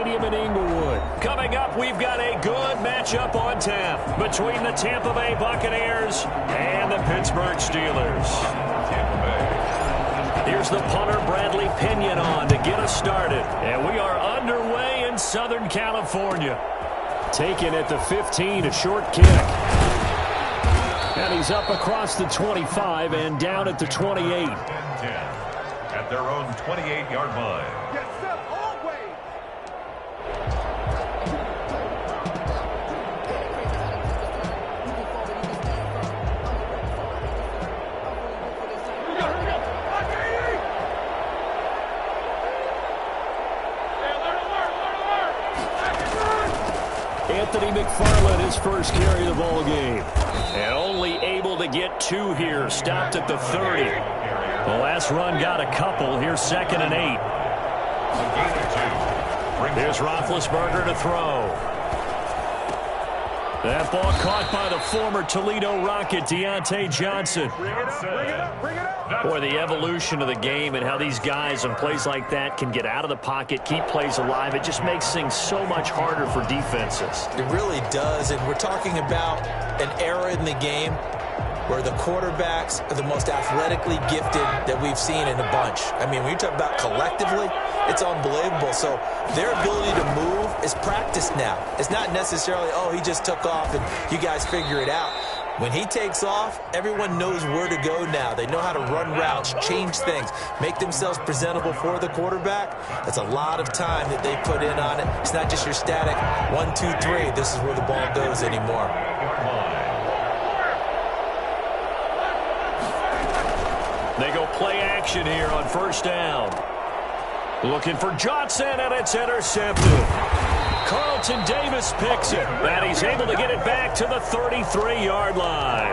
In Inglewood. Coming up, we've got a good matchup on tap between the Tampa Bay Buccaneers and the Pittsburgh Steelers. Here's the punter, Bradley Pinion, on to get us started. And we are underway in Southern California. Taken at the 15, a short kick. And he's up across the 25 and down at the 28. At their own 28-yard line. Anthony McFarland, his first carry of the ball game. And only able to get 2 here. Stopped at the 30. The last run got a couple. Here's 2nd and 8. Here's Roethlisberger to throw. That ball caught by the former Toledo Rocket, Deontay Johnson. Boy, the evolution of the game and how these guys on plays like that can get out of the pocket, keep plays alive, it just makes things so much harder for defenses. It really does, and we're talking about an era in the game where the quarterbacks are the most athletically gifted that we've seen in a bunch. I mean, when you talk about collectively, it's unbelievable. So their ability to move is practiced now. It's not necessarily, oh, he just took off and you guys figure it out. When he takes off, everyone knows where to go now. They know how to run routes, change things, make themselves presentable for the quarterback. That's a lot of time that they put in on it. It's not just your static 1, 2, 3. This is where the ball goes anymore. They go play action here on first down. Looking for Johnson, and it's intercepted. Carlton Davis picks it, and he's able to get it back to the 33-yard line.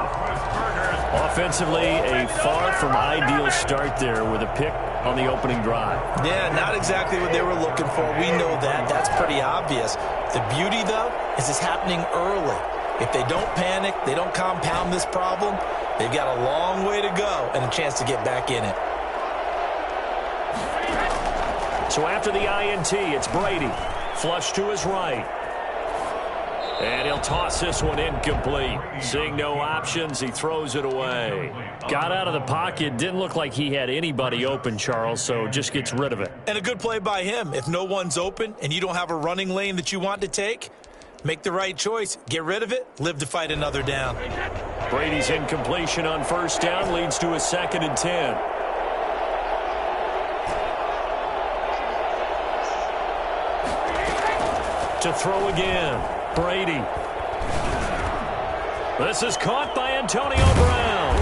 Offensively, a far from ideal start there with a pick on the opening drive. Yeah, not exactly what they were looking for. We know that. That's pretty obvious. The beauty, though, is it's happening early. If they don't panic, they don't compound this problem, they've got a long way to go and a chance to get back in it. So after the INT, it's Brady. Flush to his right. And he'll toss this one incomplete. Seeing no options, he throws it away. Got out of the pocket. Didn't look like he had anybody open, Charles, so just gets rid of it. And a good play by him. If no one's open and you don't have a running lane that you want to take, make the right choice. Get rid of it. Live to fight another down. Brady's incompletion on first down leads to a 2nd and 10. To throw again, Brady. This is caught by Antonio Brown.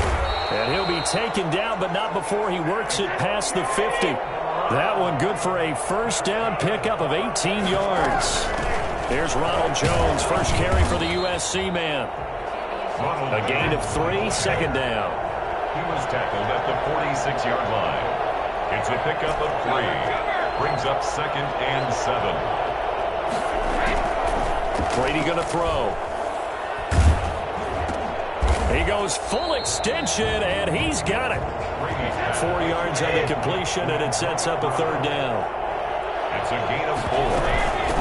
And he'll be taken down, but not before he works it past the 50. That one good for a first down pickup of 18 yards. Here's Ronald Jones, first carry for the USC man. A gain of 3, 2nd down. He was tackled at the 46-yard line. It's a pickup of 3. Brings up 2nd and 7. Brady going to throw. He goes full extension, and he's got it. 4 yards on the completion, and it sets up a 3rd down. It's a gain of 4.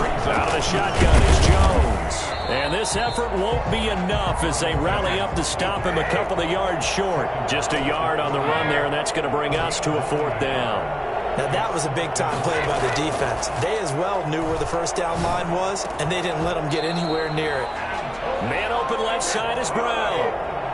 Brings out of the shotgun is Jones. And this effort won't be enough as they rally up to stop him a couple of yards short. Just a yard on the run there, and that's going to bring us to a 4th down. Now, that was a big-time play by the defense. They as well knew where the first down line was, and they didn't let them get anywhere near it. Man open left side is Brown.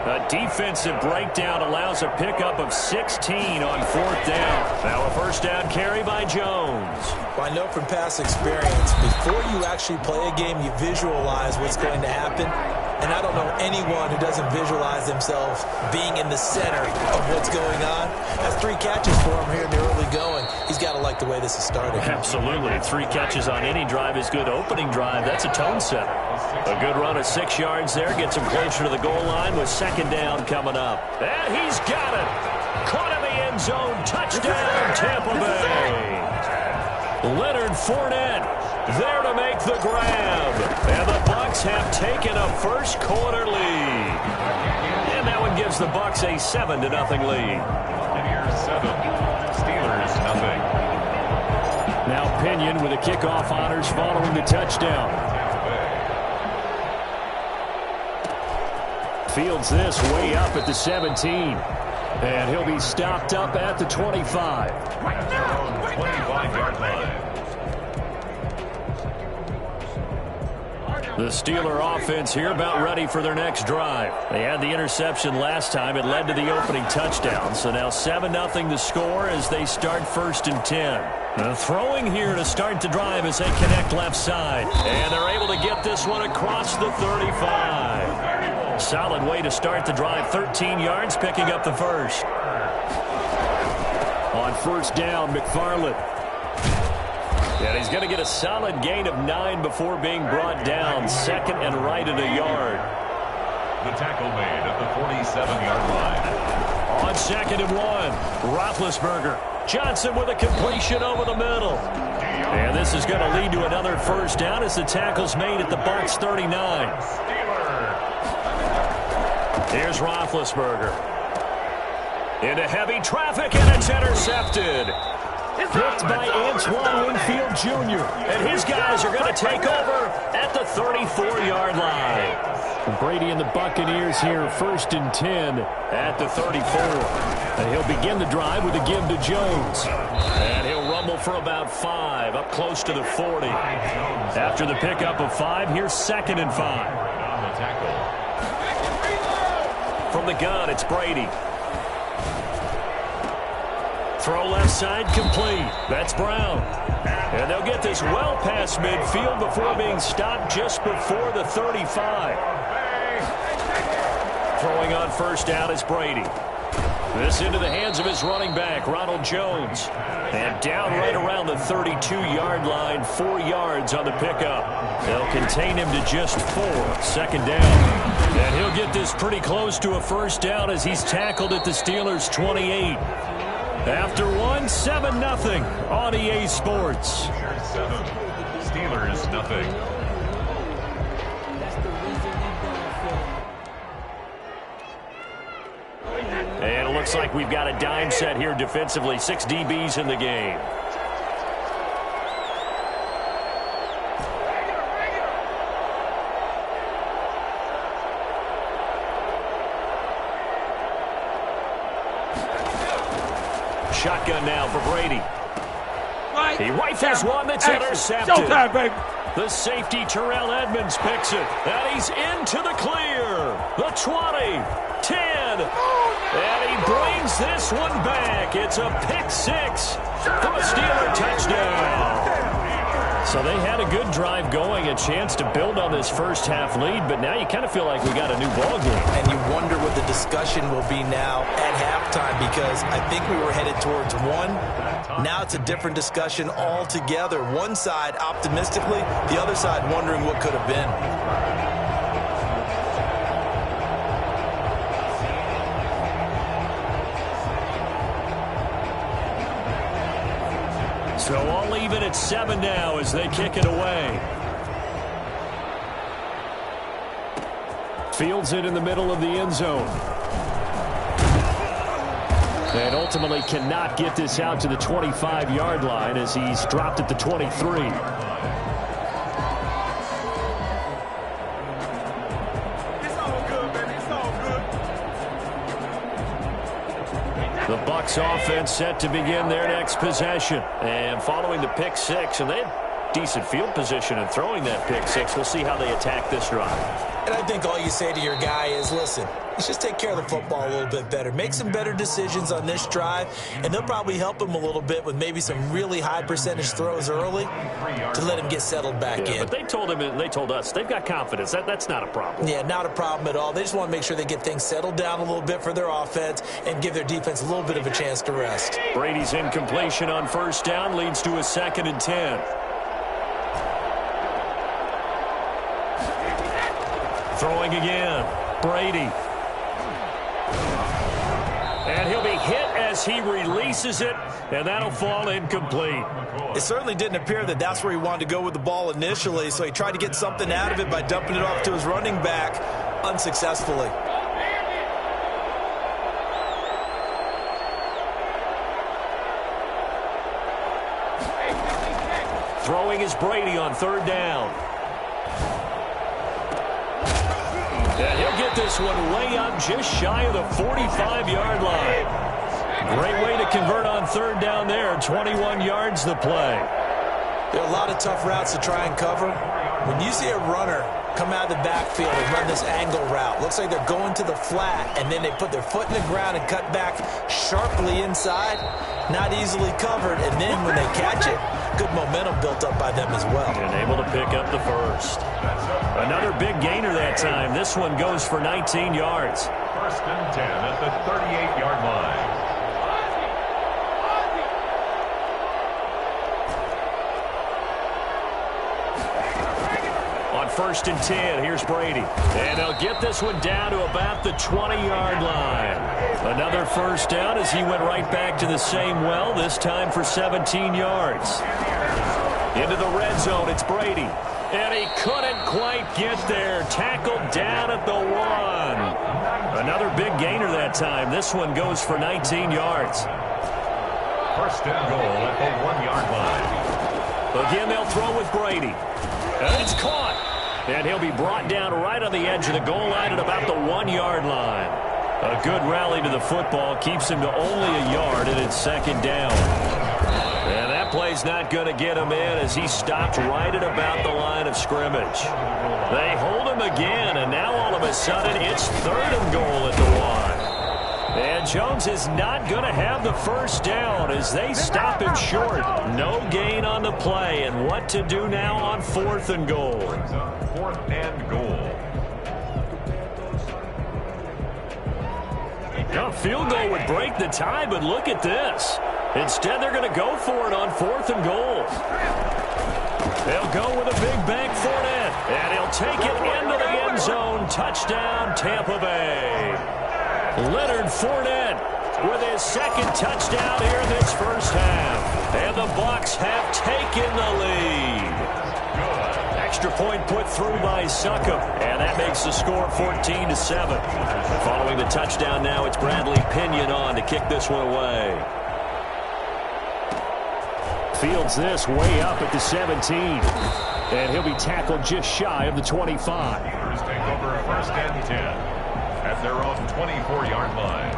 A defensive breakdown allows a pickup of 16 on 4th down. Now a first down carry by Jones. Well, I know from past experience, before you actually play a game, you visualize what's going to happen. And I don't know anyone who doesn't visualize themselves being in the center of what's going on. That's 3 catches for him here in the early going. He's got to like the way this is starting. Absolutely. 3 catches on any drive is good. Opening drive, that's a tone setter. A good run of 6 yards there. Gets him closer to the goal line with 2nd down coming up. And he's got it. Caught in the end zone. Touchdown, Tampa Bay. Leonard Fournette there to make the grab. And the Bucs have taken a first quarter lead. And that one gives the Bucs a 7-0 lead. And here's 7. Steelers, nothing. Now Pinion with the kickoff honors following the touchdown. Fields this way up at the 17. And he'll be stopped up at the 25. 25-yard line. The Steeler offense here about ready for their next drive. They had the interception last time. It led to the opening touchdown. So now 7-0 the score as they start 1st and 10. Throwing here to start the drive as they connect left side. And they're able to get this one across the 35. Solid way to start the drive. 13 yards, picking up the first. On 1st down, McFarland. And he's going to get a solid gain of 9 before being brought down. 2nd and right at a yard. The tackle made at the 47-yard line. On 2nd and 1, Roethlisberger. Johnson with a completion over the middle. And this is going to lead to another 1st down as the tackle's made at the Bucs 39. Here's Roethlisberger. Into heavy traffic, and it's intercepted. Picked by Antoine Winfield Jr. And his guys are going to take over at the 34-yard line. Brady and the Buccaneers here 1st and 10 at the 34. And he'll begin the drive with a give to Jones. And he'll rumble for about 5 up close to the 40. After the pickup of 5, here's 2nd and 5. On the tackle. From the gun, it's Brady. Throw left side complete. That's Brown. And they'll get this well past midfield before being stopped just before the 35. Throwing on 1st down is Brady. This into the hands of his running back, Ronald Jones. And down right around the 32-yard line, 4 yards on the pickup. They'll contain him to just 4. 2nd down. And he'll get this pretty close to a 1st down as he's tackled at the Steelers' 28. After 7-0 on EA Sports. 7. Steelers nothing. And it looks like we've got a dime set here defensively. 6 DBs in the game. Shotgun now for Brady. He rifles one that's intercepted. Showtime, baby. The safety, Terrell Edmonds, picks it. And he's into the clear. The 20, 10. And he brings this one back. It's a pick 6 for a Steeler touchdown. So they had a good drive going, a chance to build on this 1st half lead, but now you kind of feel like we got a new ball game. And you wonder what the discussion will be now at halftime, because I think we were headed towards 1. Now it's a different discussion altogether. One side optimistically, the other side wondering what could have been. So all even at 7 now as they kick it away. Fields it in the middle of the end zone. And ultimately cannot get this out to the 25-yard line as he's dropped at the 23. The Bucs offense set to begin their next possession. And following the pick 6, and they had decent field position in throwing that pick 6. We'll see how they attack this drive. And I think all you say to your guy is, listen, let's just take care of the football a little bit better. Make some better decisions on this drive, and they'll probably help him a little bit with maybe some really high percentage throws early to let him get settled back in. But they told him, and they told us, they've got confidence. That's not a problem. Yeah, not a problem at all. They just want to make sure they get things settled down a little bit for their offense and give their defense a little bit of a chance to rest. Brady's incompletion on 1st down leads to a 2nd and 10. Throwing again, Brady. And he'll be hit as he releases it, and that'll fall incomplete. It certainly didn't appear that that's where he wanted to go with the ball initially, so he tried to get something out of it by dumping it off to his running back unsuccessfully. Throwing is Brady on third down. And he'll get this one way up just shy of the 45-yard line. Great way to convert on third down there. 21 yards the play. There are a lot of tough routes to try and cover. When you see a runner come out of the backfield and run this angle route, looks like they're going to the flat, and then they put their foot in the ground and cut back sharply inside. Not easily covered, and then when they catch it, good momentum built up by them as well. And able to pick up the first. Another big gainer that time. This one goes for 19 yards. First and 10 at the 38-yard line. First and 10, here's Brady. And they'll get this one down to about the 20-yard line. Another first down as he went right back to the same well, this time for 17 yards. Into the red zone, it's Brady. And he couldn't quite get there. Tackled down at the 1. Another big gainer that time. This one goes for 19 yards. First and goal at the 1-yard line. Again, they'll throw with Brady. And it's caught. And he'll be brought down right on the edge of the goal line at about the 1-yard line. A good rally to the football keeps him to only a yard, and it's second down. And that play's not going to get him in as he stopped right at about the line of scrimmage. They hold him again, and now all of a sudden it's third and goal at the 1. And Jones is not going to have the first down as they stop him short. No gain on the play, and what to do now on fourth and goal. Fourth and goal. A field goal would break the tie, but look at this. Instead, they're going to go for it on fourth and goal. They'll go with a big bank for it, and he'll take it into the end zone. Touchdown, Tampa Bay. Leonard Fournette with his second touchdown here in this first half. And the Bucs have taken the lead. Extra point put through by Succop, and that makes the score 14-7. Following the touchdown now, it's Bradley Pinion on to kick this one away. Fields this way up at the 17. And he'll be tackled just shy of the 25. Steelers take over first and 10 at their own 24-yard line.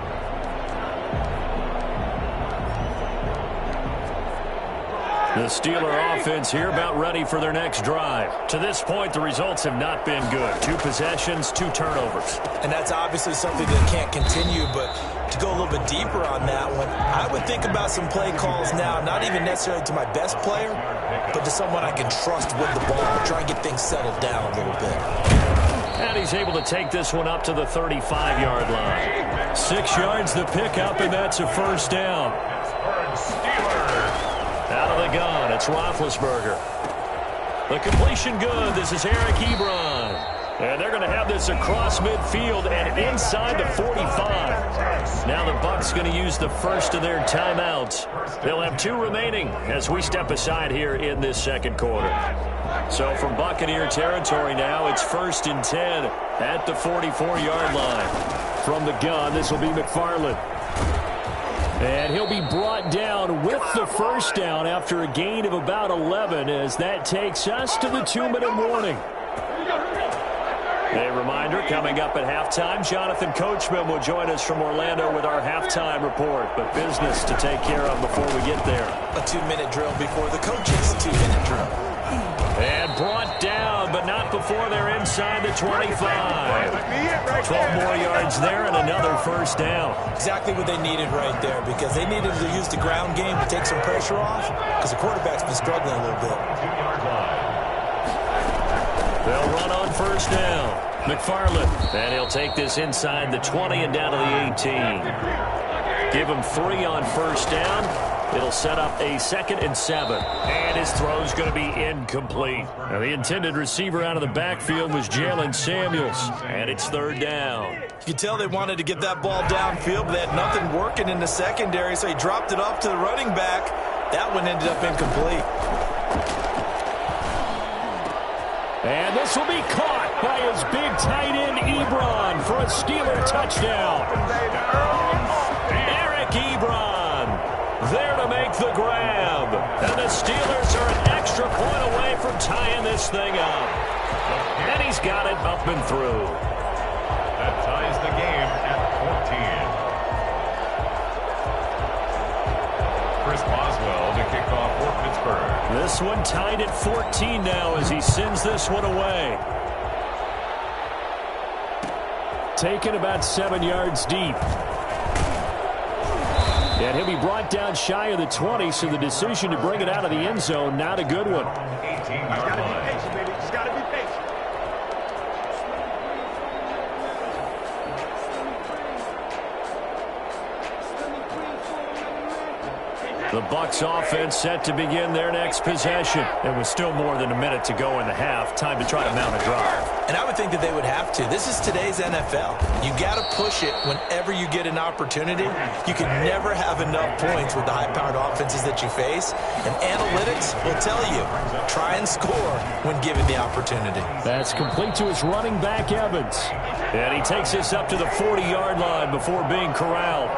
The Steeler offense here about ready for their next drive. To this point, the results have not been good. 2 possessions, 2 turnovers. And that's obviously something that can't continue, but to go a little bit deeper on that one, I would think about some play calls now, not even necessarily to my best player, but to someone I can trust with the ball, try and get things settled down a little bit. And he's able to take this one up to the 35-yard line. 6 yards the pickup, and that's a first down. Out of the gun, it's Roethlisberger. The completion good. This is Eric Ebron. And they're going to have this across midfield and inside the 45. Now the Bucs going to use the first of their timeouts. They'll have 2 remaining as we step aside here in this second quarter. So from Buccaneer territory now, it's first and 10 at the 44-yard line. From the gun, this will be McFarland. And he'll be brought down with the first down after a gain of about 11 as that takes us to the 2-minute warning. A reminder, coming up at halftime, Jonathan Coachman will join us from Orlando with our halftime report. But business to take care of before we get there. A 2-minute drill before the coaches' 2-minute drill. And brought down, but not before they're inside the 25. 12 more yards there and another first down. Exactly what they needed right there, because they needed to use the ground game to take some pressure off, because the quarterback's been struggling a little bit. They'll run on first down. McFarland, and he'll take this inside the 20 and down to the 18. Give him 3 on first down. It'll set up a 2nd and 7. And his throw's going to be incomplete. Now, the intended receiver out of the backfield was Jalen Samuels. And it's 3rd down. You could tell they wanted to get that ball downfield, but they had nothing working in the secondary, so he dropped it off to the running back. That one ended up incomplete. And this will be caught by his big tight end, Ebron, for a Steeler touchdown. Eric Ebron there to make the grab. And the Steelers are an extra extra point away from tying this thing up. And he's got it up and through. That ties the game at 14. Chris Boswell to kick off for Pittsburgh. This one tied at 14 now as he sends this one away. Taken about 7 yards deep. And he'll be brought down shy of the 20, so the decision to bring it out of the end zone, not a good one. 18-yard line. The Bucs offense set to begin their next possession. And with still more than a minute to go in the half, time to try to mount a drive. And I would think that they would have to. This is today's NFL. You got to push it whenever you get an opportunity. You can never have enough points with the high-powered offenses that you face. And analytics will tell you, try and score when given the opportunity. That's complete to his running back, Evans. And he takes this up to the 40-yard line before being corralled.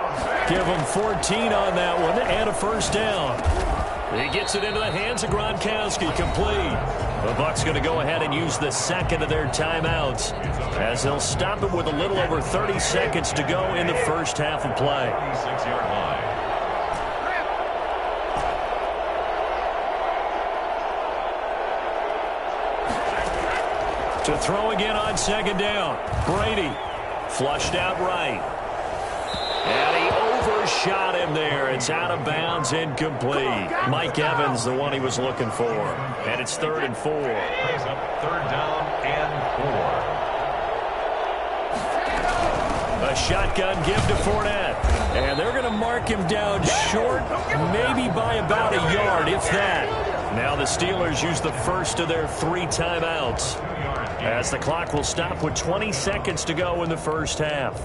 Give him 14 on that one and a first down. He gets it into the hands of Gronkowski, complete. The Bucs going to go ahead and use the second of their timeouts as they'll stop it with a little over 30 seconds to go in the first half of play. 6-yard line. To throw again on second down. Brady flushed out right. And he overshot him there. It's out of bounds, incomplete. Mike Evans, the one he was looking for. And it's 3rd and 4. Brings up 3rd down and 4. A shotgun give to Fournette. And they're going to mark him down short, maybe by about a yard, if that. Now the Steelers use the first of their 3 timeouts, as the clock will stop with 20 seconds to go in the first half.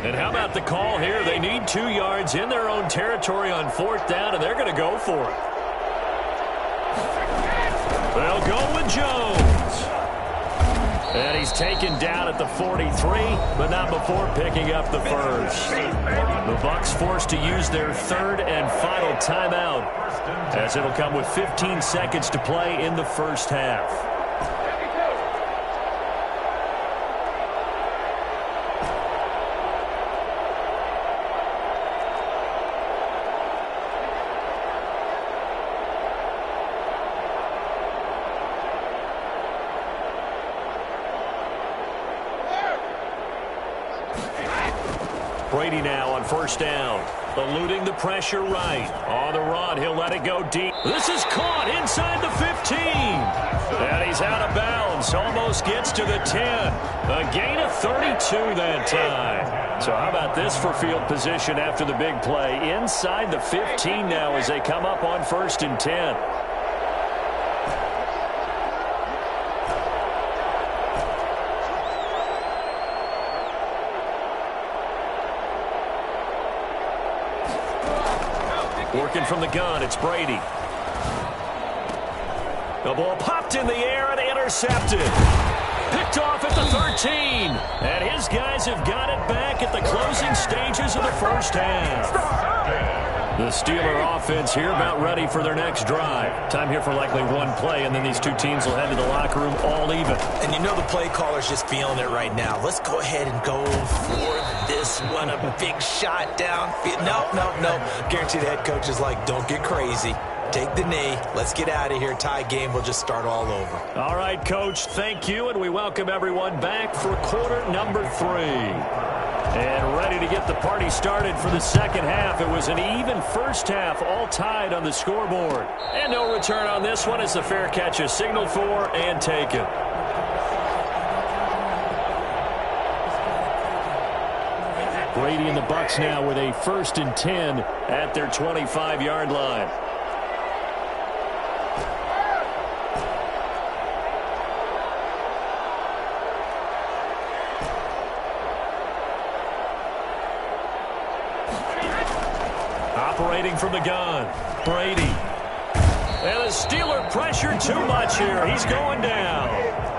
And how about the call here? They need 2 yards in their own territory on 4th down, and they're going to go for it. They'll go with Jones. And he's taken down at the 43, but not before picking up the first. The Bucs forced to use their 3rd and final timeout, as it'll come with 15 seconds to play in the first half. Brady now on 1st down. Eluding the pressure right. On the run, he'll let it go deep. This is caught inside the 15. And he's out of bounds. Almost gets to the 10. A gain of 32 that time. So how about this for field position after the big play? Inside the 15 now as they come up on 1st and 10. Working from the gun, it's Brady. The ball popped in the air and intercepted. Picked off at the 13. And his guys have got it back at the closing stages of the first half. The Steeler offense here about ready for their next drive. Time here for likely one play, and then these two teams will head to the locker room all even. And you know the play caller's just feeling it right now. Let's go ahead and go for this one. A big shot down. No. Guarantee the head coach is like, don't get crazy. Take the knee. Let's get out of here. Tie game. We'll just start all over. All right, Coach. Thank you, and we welcome everyone back for quarter number 3. And ready to get the party started for the second half. It was an even first half, all tied on the scoreboard. And no return on this one as the fair catch is signaled for and taken. Brady and the Bucs now with a 1st and 10 at their 25-yard line. Operating from the gun, Brady. And the Steeler pressure too much here. He's going down.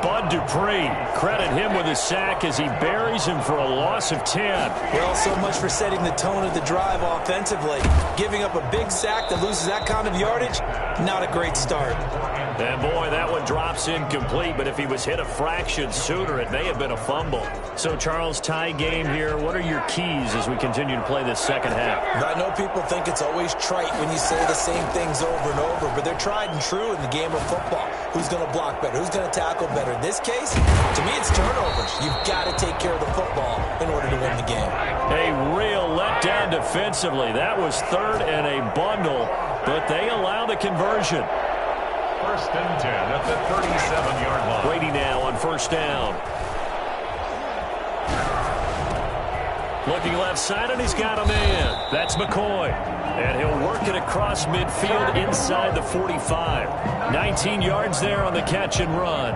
Bud Dupree. Credit him with a sack as he buries him for a loss of 10. Well, so much for setting the tone of the drive offensively. Giving up a big sack that loses that kind of yardage, not a great start. And boy, that one drops incomplete, but if he was hit a fraction sooner, it may have been a fumble. So, Charles, tie game here. What are your keys as we continue to play this second half? I know people think it's always trite when you say the same things over and over, but they're tried and true in the game of football. Who's going to block better? Who's going to tackle better? In this case, to me, it's turnovers. You've got to take care of the football in order to win the game. A real letdown defensively. That was third and a bundle, but they allow the conversion. First and 10 at the 37-yard line. Brady now on first down. Looking left side, and he's got a man. That's McCoy. And he'll work it across midfield inside the 45. 19 yards there on the catch and run.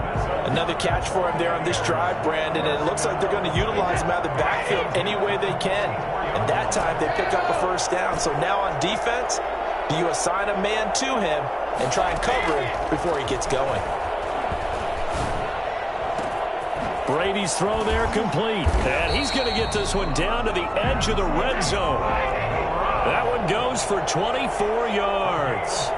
Another catch for him there on this drive, Brandon. And it looks like they're going to utilize him out of the backfield any way they can. And that time they pick up a first down. So now on defense, do you assign a man to him and try and cover him before he gets going? Brady's throw there complete. And he's going to get this one down to the edge of the red zone. That one goes for 24 yards.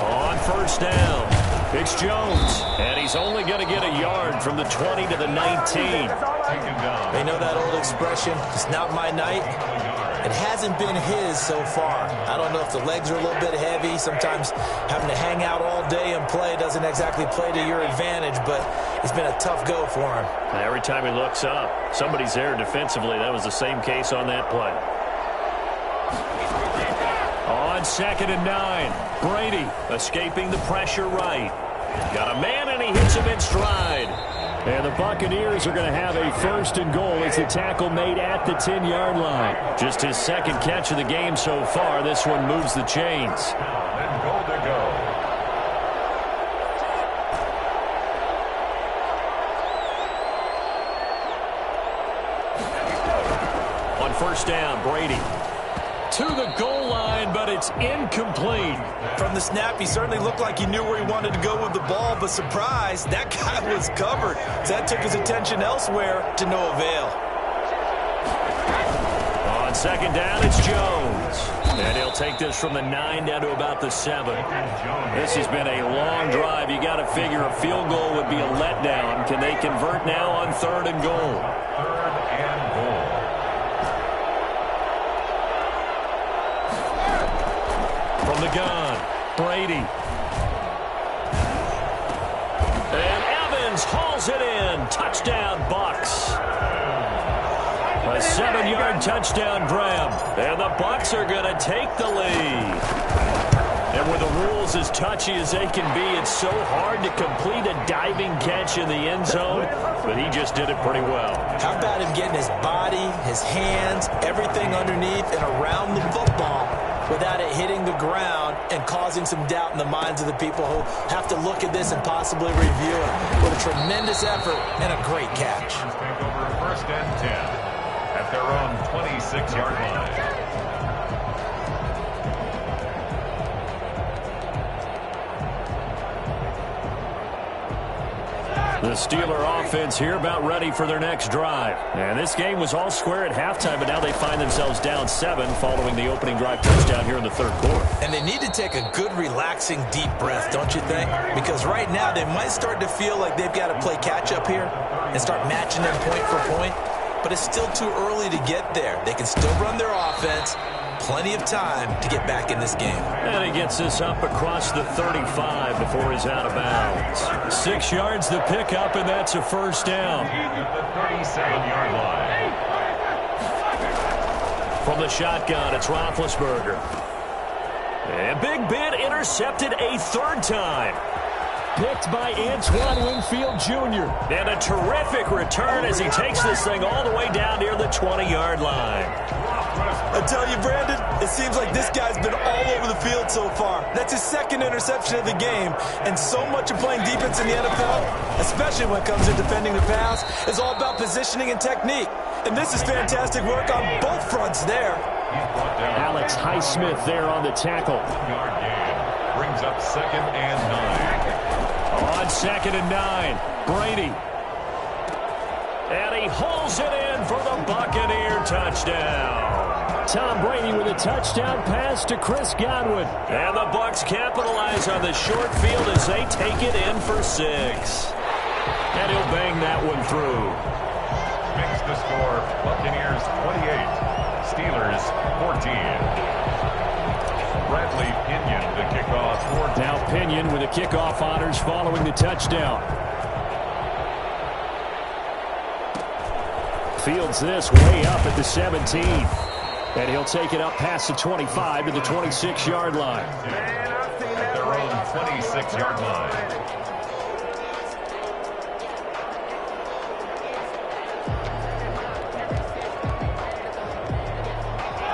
On first down, it's Jones. And he's only going to get a yard from the 20 to the 19. They know that old expression, it's not my night. It hasn't been his so far. I don't know if the legs are a little bit heavy. Sometimes having to hang out all day and play doesn't exactly play to your advantage, but it's been a tough go for him. And every time he looks up, somebody's there defensively. That was the same case on that play. On second and 9, Brady escaping the pressure right. Got a man, and he hits him in stride. And the Buccaneers are going to have a first and goal as the tackle made at the 10-yard line. Just his second catch of the game so far. This one moves the chains. And goal to go. On first down, Brady to the goal line, but it's incomplete. From the snap, he certainly looked like he knew where he wanted to go with the ball, but surprise, that guy was covered. So that took his attention elsewhere to no avail. On second down, it's Jones. And he'll take this from the 9 down to about the 7. This has been a long drive. You got to figure a field goal would be a letdown. Can they convert now on third and goal? Third and goal. From the gun, Brady. And Evans hauls it in. Touchdown, Bucs. A 7-yard touchdown grab. And the Bucs are going to take the lead. And with the rules as touchy as they can be, it's so hard to complete a diving catch in the end zone, but he just did it pretty well. How about him getting his body, his hands, everything underneath and around the football without it hitting the ground and causing some doubt in the minds of the people who have to look at this and possibly review it. What a tremendous effort and a great catch. Take over first and 10 at their own 26-yard line. The Steeler offense here about ready for their next drive. And this game was all square at halftime, but now they find themselves down 7 following the opening drive touchdown here in the third quarter. And they need to take a good, relaxing, deep breath, don't you think? Because right now they might start to feel like they've got to play catch-up here and start matching them point for point. But it's still too early to get there. They can still run their offense. Plenty of time to get back in this game. And he gets this up across the 35 before he's out of bounds. 6 yards the pickup, and that's a first down. At the 37-yard line. From the shotgun, it's Roethlisberger. And Big Ben intercepted a third time. Picked by Antoine Winfield Jr. And a terrific return as he takes this thing all the way down near the 20-yard line. I tell you, Brandon, it seems like this guy's been all over the field so far. That's his second interception of the game. And so much of playing defense in the NFL, especially when it comes to defending the pass, is all about positioning and technique. And this is fantastic work on both fronts there. Alex Highsmith there on the tackle. Yard gain brings up second and 9. On 2nd and 9, Brady. And he hauls it in for the Buccaneer touchdown. Tom Brady with a touchdown pass to Chris Godwin. And the Bucs capitalize on the short field as they take it in for 6. And he'll bang that one through. Makes the score Buccaneers 28, Steelers 14. Bradley Pinion the kickoff for now Pinion with the kickoff honors following the touchdown. Fields this way up at the 17. And he'll take it up past the 25 to the 26-yard line. At their own 26-yard line.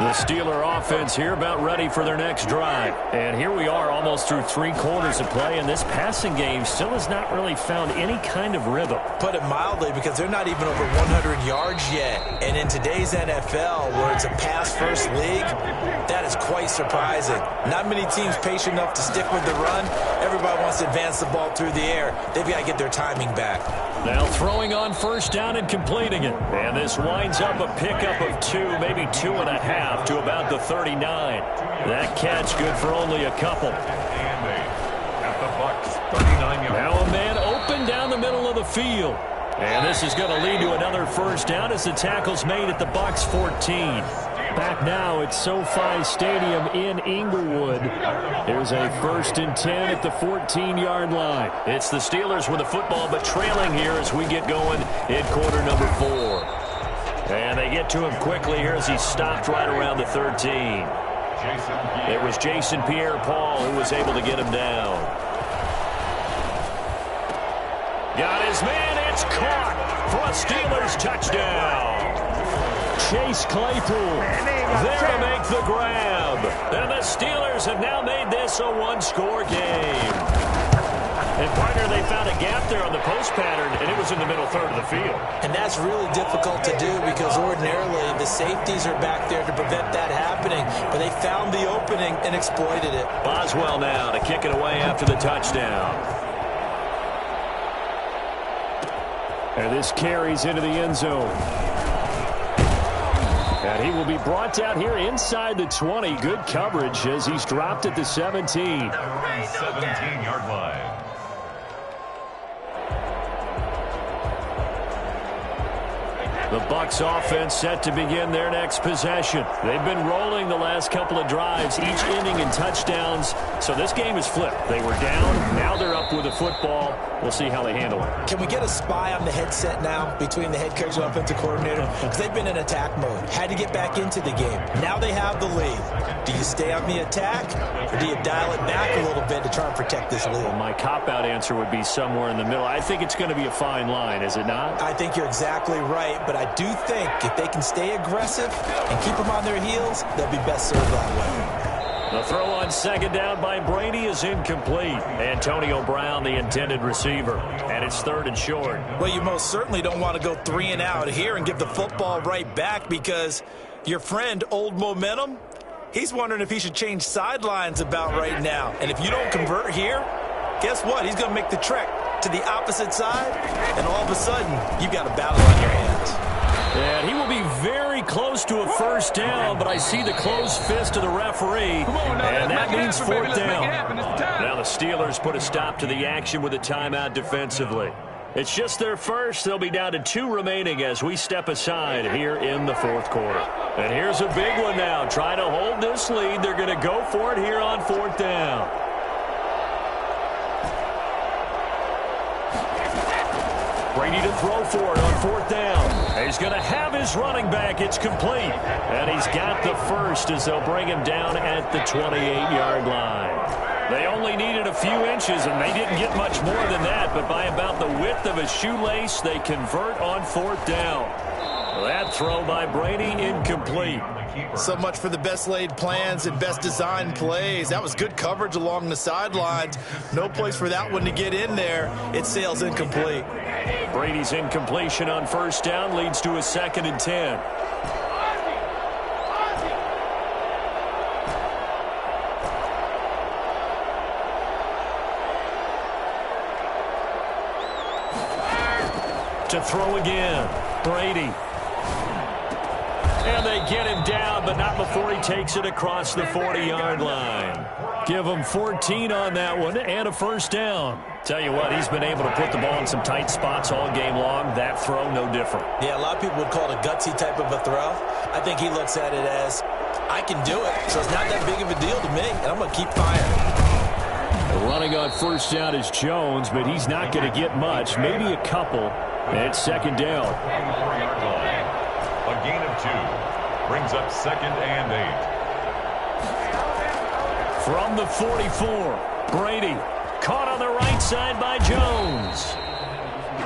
The Steeler offense here about ready for their next drive. And here we are almost through 3 quarters of play, and this passing game still has not really found any kind of rhythm. Put it mildly, because they're not even over 100 yards yet. And in today's NFL, where it's a pass-first league, that is quite surprising. Not many teams patient enough to stick with the run. Everybody wants to advance the ball through the air. They've got to get their timing back. Now throwing on first down and completing it. And this winds up a pickup of 2, maybe 2.5 to about the 39. That catch good for only a couple. And at the Bucs 39 yards. Now a man open down the middle of the field. And this is going to lead to another first down as the tackle's made at the Bucs 14. Back now at SoFi Stadium in Inglewood. Here's a 1st and 10 at the 14-yard line. It's the Steelers with the football, but trailing here as we get going in quarter number 4. And they get to him quickly here as he stopped right around the 13. It was Jason Pierre-Paul who was able to get him down. Got his man. It's caught for a Steelers touchdown. Chase Claypool there to make the grab. And the Steelers have now made this a 1-score game. And, partner, they found a gap there on the post pattern, and it was in the middle third of the field. And that's really difficult to do because ordinarily the safeties are back there to prevent that happening. But they found the opening and exploited it. Boswell now to kick it away after the touchdown. And this carries into the end zone. And he will be brought down here inside the 20. Good coverage as he's dropped at the 17. 17-yard line. The Bucs offense set to begin their next possession. They've been rolling the last couple of drives, each ending in touchdowns. So this game is flipped. They were down. Now they're up with the football. We'll see how they handle it. Can we get a spy on the headset now between the head coach and offensive coordinator? Because they've been in attack mode. Had to get back into the game. Now they have the lead. Do you stay on the attack or do you dial it back a little bit to try and protect this lead? Well, my cop-out answer would be somewhere in the middle. I think it's going to be a fine line, is it not? I think you're exactly right, but I do think if they can stay aggressive and keep them on their heels, they'll be best served that way. The throw on 2nd down by Brady is incomplete. Antonio Brown, the intended receiver. And it's 3rd and short. Well, you most certainly don't want to go 3 and out here and give the football right back because your friend, Old Momentum, he's wondering if he should change sidelines about right now. And if you don't convert here, guess what? He's going to make the trek to the opposite side, and all of a sudden, you've got a battle on your hands. And he will be very close to a first down, but I see the closed fist of the referee, and that means 4th down. Now the Steelers put a stop to the action with a timeout defensively. It's just their first. They'll be down to 2 remaining as we step aside here in the 4th quarter. And here's a big one now. Trying to hold this lead. They're going to go for it here on 4th down. Brady to throw for it on 4th down. He's going to have his running back. It's complete. And he's got the first as they'll bring him down at the 28-yard line. They only needed a few inches, and they didn't get much more than that. But by about the width of a shoelace, they convert on 4th down. That throw by Brady incomplete. So much for the best laid plans and best designed plays. That was good coverage along the sidelines. No place for that one to get in there. It sails incomplete. Brady's incompletion on 1st down leads to a 2nd and 10. to throw again. Brady. And they get him down, but not before he takes it across the 40-yard line. Give him 14 on that one and a first down. Tell you what, he's been able to put the ball in some tight spots all game long. That throw, no different. Yeah, a lot of people would call it a gutsy type of a throw. I think he looks at it as, I can do it, so it's not that big of a deal to me, and I'm going to keep firing. Running on first down is Jones, but he's not going to get much, maybe a couple. It's second down. A gain of 2 brings up second and 8. From the 44, Brady caught on the right side by Jones.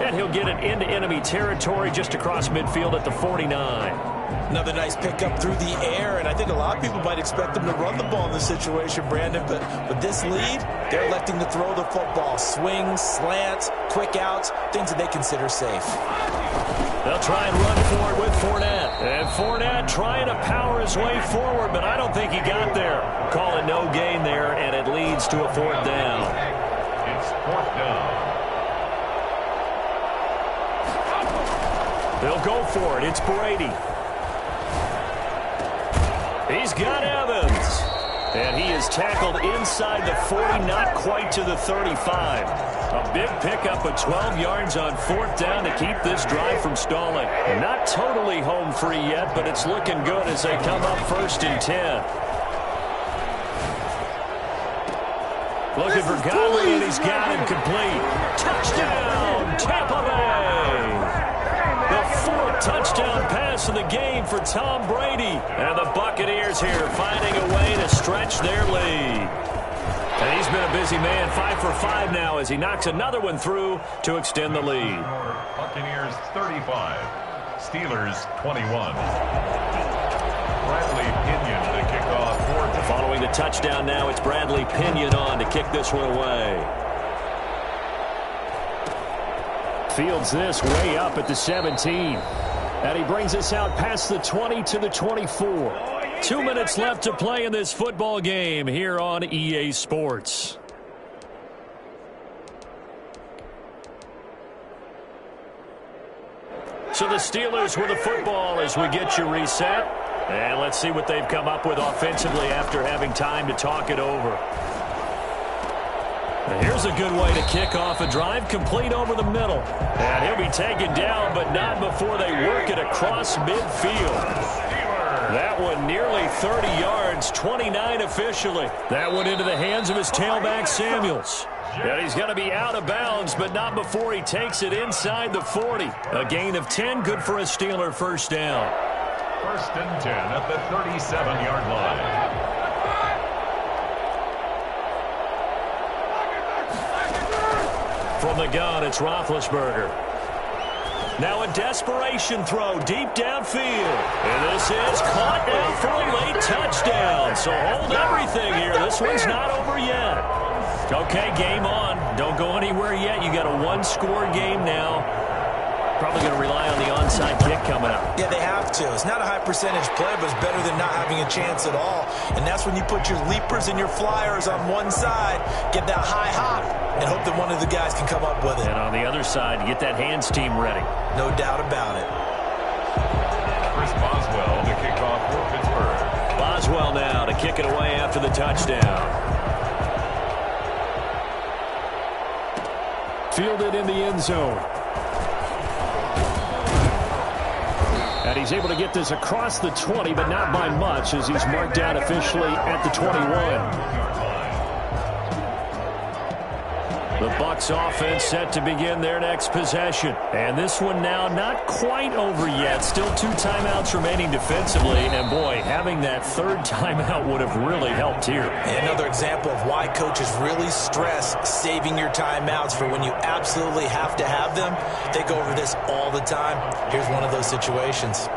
And he'll get it into enemy territory just across midfield at the 49. Another nice pickup through the air, and I think a lot of people might expect them to run the ball in this situation, Brandon, but with this lead, they're electing to throw the football. Swings, slants, quick outs, things that they consider safe. They'll try and run for it with Fournette. And Fournette trying to power his way forward, but I don't think he got there. Call it no gain there, and it leads to a fourth down. It's fourth down. They'll go for it. It's Brady. He's got Evans. And he is tackled inside the 40, not quite to the 35. A big pickup of 12 yards on fourth down to keep this drive from stalling. Not totally home free yet, but it's looking good as they come up first and 10. Looking for Godwin, and he's got him complete. Touchdown, Tampa Bay! The fourth touchdown pass of the game for Tom Brady. And the Buccaneers here finding a way to stretch their lead. And he's been a busy man, 5 for 5 now as he knocks another one through to extend the lead. Buccaneers 35, Steelers 21. Bradley Pinion to kick off fourth. Following the touchdown now, it's Bradley Pinion on to kick this one away. Fields this way up at the 17. And he brings us out past the 20 to the 24. 2 minutes left to play in this football game here on EA Sports. So the Steelers with the football as we get you reset. And let's see what they've come up with offensively after having time to talk it over. And here's a good way to kick off a drive, complete over the middle. And he'll be taken down, but not before they work it across midfield. That one nearly 30 yards, 29 officially. That one into the hands of his tailback, Samuels. And he's going to be out of bounds, but not before he takes it inside the 40. A gain of 10, good for a Steeler first down. First and 10 at the 37-yard line. From the gun, it's Roethlisberger. Now a desperation throw deep downfield. And this is caught now for a late touchdown. So hold everything here. This one's not over yet. Okay, game on. Don't go anywhere yet. You got a one-score game now. Probably going to rely on the onside kick coming up. Yeah, they have to. It's not a high percentage play, but it's better than not having a chance at all. And that's when you put your leapers and your flyers on one side, get that high hop, and hope that one of the guys can come up with it. And on the other side, get that hands team ready. No doubt about it. Chris Boswell to kick off for Pittsburgh. Boswell now to kick it away after the touchdown. Fielded in the end zone. And he's able to get this across the 20, but not by much as he's marked out officially at the 21. The Bucs offense set to begin their next possession. And this one now not quite over yet. Still 2 timeouts remaining defensively. And boy, having that third timeout would have really helped here. Another example of why coaches really stress saving your timeouts for when you absolutely have to have them. They go over this all the time. Here's one of those situations.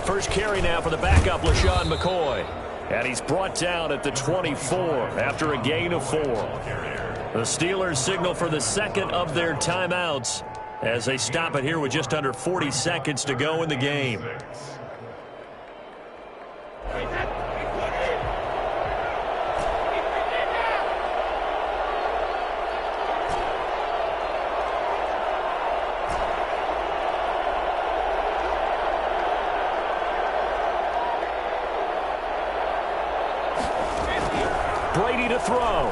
First carry now for the backup, LaShawn McCoy. And he's brought down at the 24 after a gain of 4. The Steelers signal for the second of their timeouts as they stop it here with just under 40 seconds to go in the game. Brady to throw.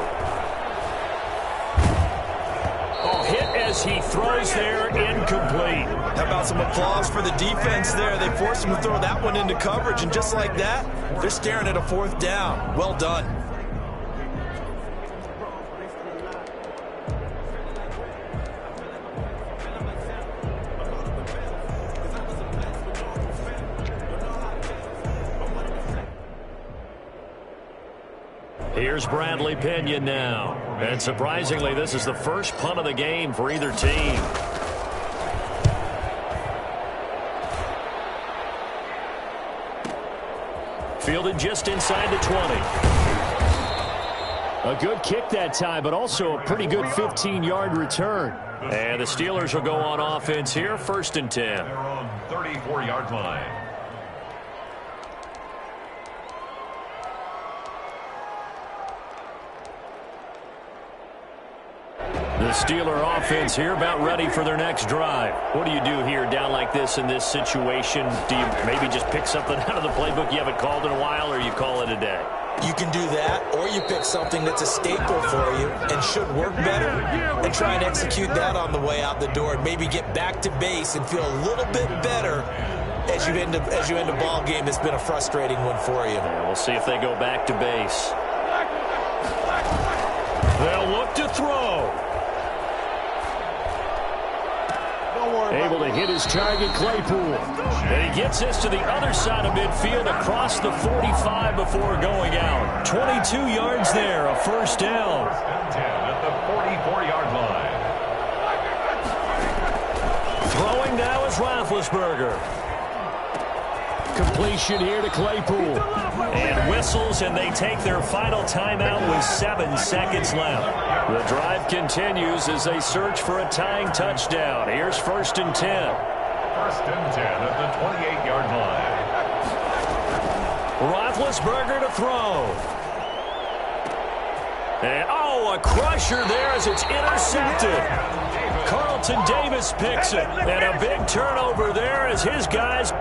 Oh, hit as he throws there, incomplete. How about some applause for the defense there? They forced him to throw that one into coverage, and just like that, they're staring at a 4th down. Well done. Here's Bradley Pinion now. And surprisingly, this is the first punt of the game for either team. Fielded just inside the 20. A good kick that time, but also a pretty good 15-yard return. And the Steelers will go on offense here, 1st and 10. They're on 34-yard line. The Steeler offense here about ready for their next drive. What do you do here down like this in this situation? Do you maybe just pick something out of the playbook you haven't called in a while, or you call it a day? You can do that, or you pick something that's a staple for you and should work better and try and execute that on the way out the door and maybe get back to base and feel a little bit better as you end a ball game that's been a frustrating one for you. Yeah, we'll see if they go back to base. They'll look to throw. Able to hit his target, Claypool. And he gets this to the other side of midfield across the 45 before going out. 22 yards there, a 1st down. 10 at the 44-yard line. Throwing now is Roethlisberger. Completion here to Claypool. And whistles, and they take their final timeout with 7 seconds left. The drive continues as they search for a tying touchdown. Here's 1st and 10. 1st and 10 at the 28-yard line. Roethlisberger to throw. And, oh, a crusher there as it's intercepted. Carlton Davis picks it. And a big turnover there as his guys